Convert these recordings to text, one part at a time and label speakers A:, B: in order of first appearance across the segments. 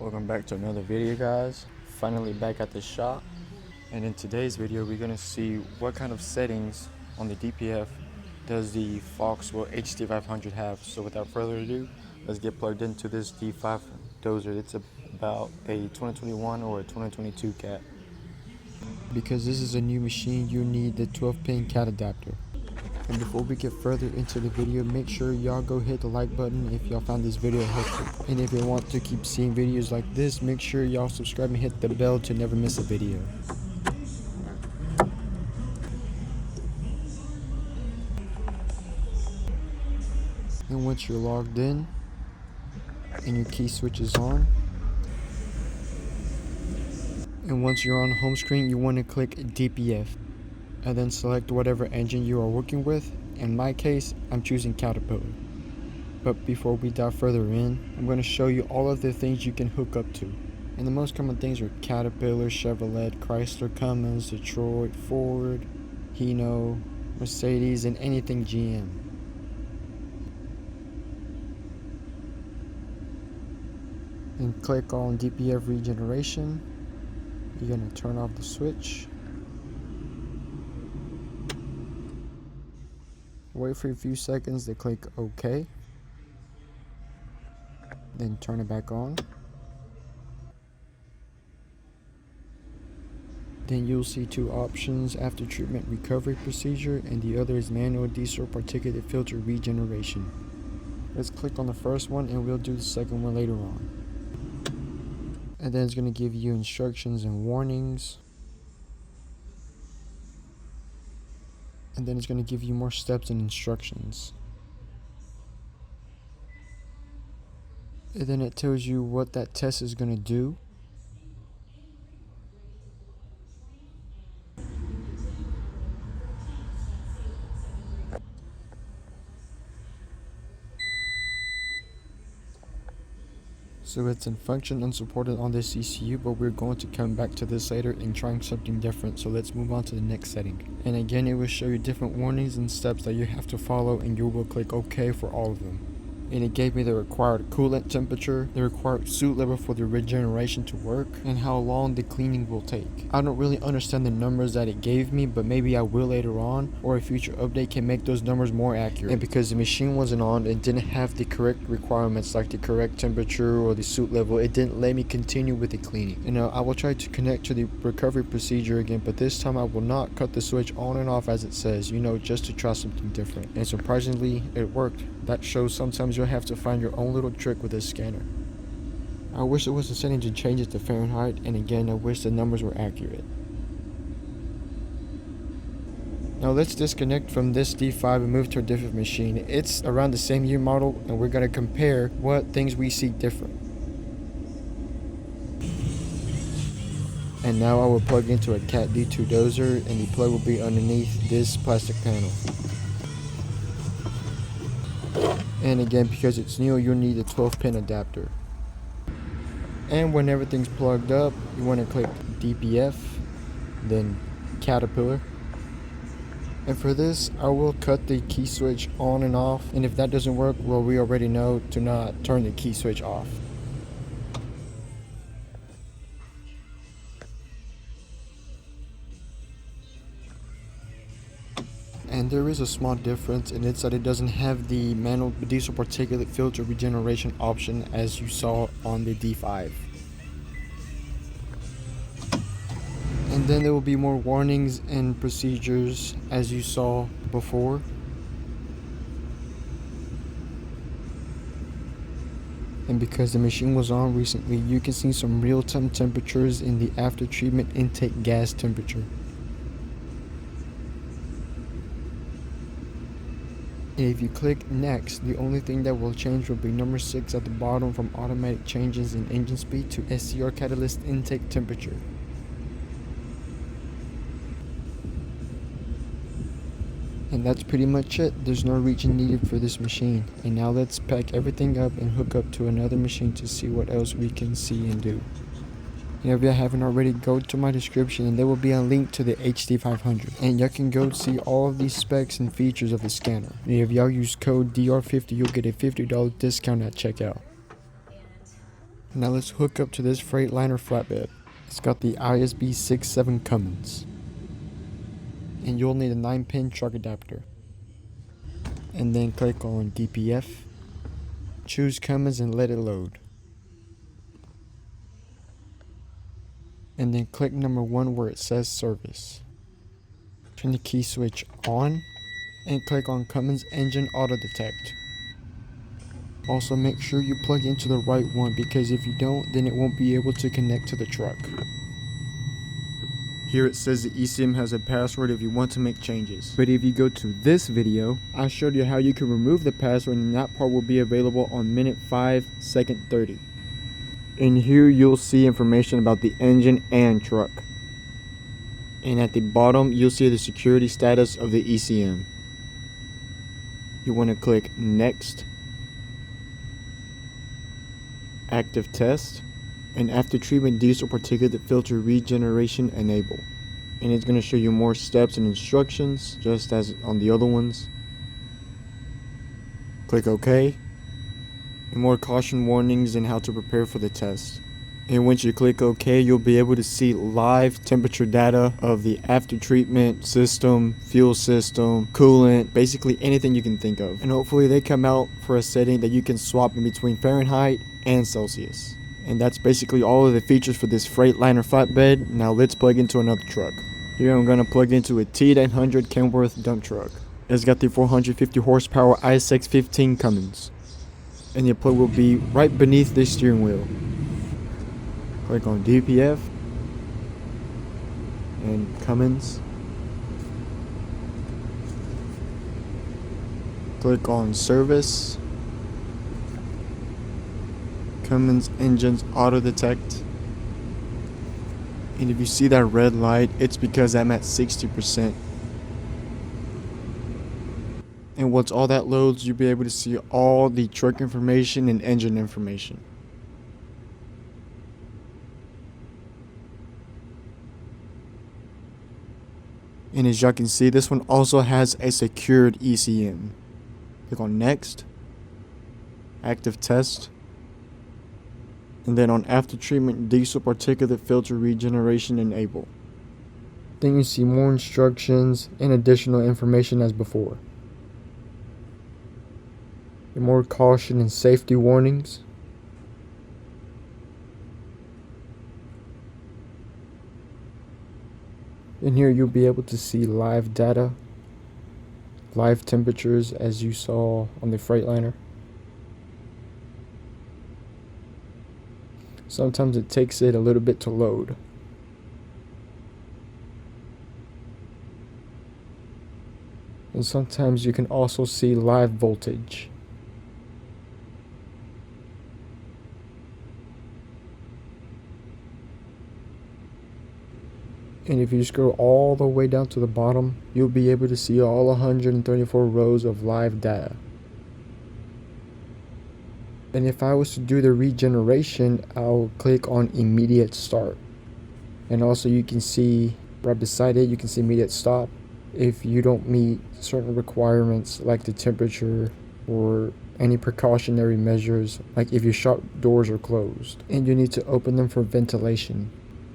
A: Welcome back to another video, guys. Finally back at the shop, and in today's video we're gonna see what kind of settings on the DPF does the Foxwell HD500 have. So without further ado, let's get plugged into this D5 dozer. It's about a 2021 or a 2022 cat. Because this is a new machine, you need the 12-pin cat adapter. And before we get further into the video, make sure y'all go hit the like button if y'all found this video helpful. And if you want to keep seeing videos like this, make sure y'all subscribe and hit the bell to never miss a video. And once you're logged in and your key switch is on, and once you're on home screen, you want to click DPF and then select whatever engine you are working with. In my case, I'm choosing Caterpillar. But before we dive further in, I'm going to show you all of the things you can hook up to. And the most common things are Caterpillar, Chevrolet, Chrysler, Cummins, Detroit, Ford, Hino, Mercedes, and anything GM. And click on DPF regeneration. You're going to turn off the switch. Wait for a few seconds to click OK. Then turn it back on. Then you'll see two options: after treatment recovery procedure, and the other is manual diesel particulate filter regeneration. Let's click on the first one and we'll do the second one later on. And then it's going to give you instructions and warnings. And then it's going to give you more steps and instructions. And then it tells you what that test is going to do. So it's in function unsupported on this ECU, but we're going to come back to this later and trying something different. So let's move on to the next setting. And again, it will show you different warnings and steps that you have to follow, and you will click OK for all of them. And it gave me the required coolant temperature, the required soot level for the regeneration to work, and how long the cleaning will take. I don't really understand the numbers that it gave me, but maybe I will later on, or a future update can make those numbers more accurate. And because the machine wasn't on, it didn't have the correct requirements like the correct temperature or the soot level, it didn't let me continue with the cleaning. And I will try to connect to the recovery procedure again, but this time I will not cut the switch on and off as it says, just to try something different. And surprisingly, it worked. That shows sometimes you'll have to find your own little trick with this scanner. I wish there was a setting to change it to Fahrenheit, and again, I wish the numbers were accurate. Now let's disconnect from this D5 and move to a different machine. It's around the same year model, and we're going to compare what things we see different. And now I will plug into a Cat D2 dozer, and the plug will be underneath this plastic panel. And again, because it's new, you'll need a 12-pin adapter. And when everything's plugged up, you want to click DPF, then Caterpillar. And for this, I will cut the key switch on and off. And if that doesn't work, well, we already know to not turn the key switch off. And there is a small difference, and it's that it doesn't have the manual diesel particulate filter regeneration option as you saw on the D5. And then there will be more warnings and procedures as you saw before. And because the machine was on recently, you can see some real-time temperatures in the after treatment intake gas temperature. And if you click next, the only thing that will change will be number 6 at the bottom, from automatic changes in engine speed to SCR catalyst intake temperature. And that's pretty much it. There's no region needed for this machine. And now let's pack everything up and hook up to another machine to see what else we can see and do. And if you haven't already, go to my description and there will be a link to the HD500. And y'all can go see all of these specs and features of the scanner. And if y'all use code DR50, you'll get a $50 discount at checkout. Now let's hook up to this Freightliner flatbed. It's got the ISB 67 Cummins. And you'll need a 9-pin truck adapter. And then click on DPF. Choose Cummins and let it load. And then click number 1 where it says service. Turn the key switch on and click on Cummins engine auto detect. Also make sure you plug into the right one, because if you don't, then it won't be able to connect to the truck. Here it says the ECM has a password if you want to make changes. But if you go to this video, I showed you how you can remove the password, and that part will be available on minute 5, second 30. And here you'll see information about the engine and truck. And at the bottom, you'll see the security status of the ECM. You want to click Next, Active Test, and After Treatment Diesel Particulate Filter Regeneration Enable. And it's going to show you more steps and instructions, just as on the other ones. Click OK. And more caution warnings and how to prepare for the test. And once you click OK, you'll be able to see live temperature data of the after treatment system, fuel system, coolant, basically anything you can think of. And hopefully they come out for a setting that you can swap in between Fahrenheit and Celsius. And that's basically all of the features for this Freightliner flatbed. Now let's plug into another truck. Here I'm going to plug into a T900 Kenworth dump truck. It's got the 450 horsepower ISX15 Cummins. And the plug will be right beneath the steering wheel. Click on DPF and Cummins. Click on Service. Cummins engines auto detect. And if you see that red light, it's because I'm at 60%. And once all that loads, you'll be able to see all the truck information and engine information. And as y'all can see, this one also has a secured ECM. Click on Next, Active Test, and then on After Treatment Diesel Particulate Filter Regeneration Enable. Then you see more instructions and additional information as before. And more caution and safety warnings. In here you'll be able to see live data, live temperatures as you saw on the Freightliner. Sometimes it takes it a little bit to load. And sometimes you can also see live voltage. And if you scroll all the way down to the bottom, you'll be able to see all 134 rows of live data. And if I was to do the regeneration, I'll click on immediate start. And also you can see right beside it, you can see immediate stop if you don't meet certain requirements like the temperature or any precautionary measures, like if your shop doors are closed and you need to open them for ventilation.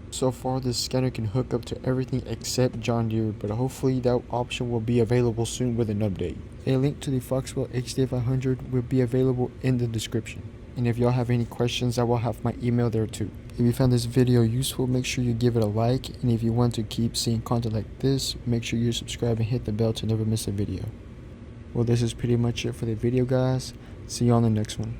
A: So far this scanner can hook up to everything except John Deere, but hopefully that option will be available soon with an update. A link to the Foxwell HD500 will be available in the description. And if y'all have any questions, I will have my email there too. If you found this video useful, make sure you give it a like, and if you want to keep seeing content like this, make sure you subscribe and hit the bell to never miss a video. Well, this is pretty much it for the video, guys. See you on the next one.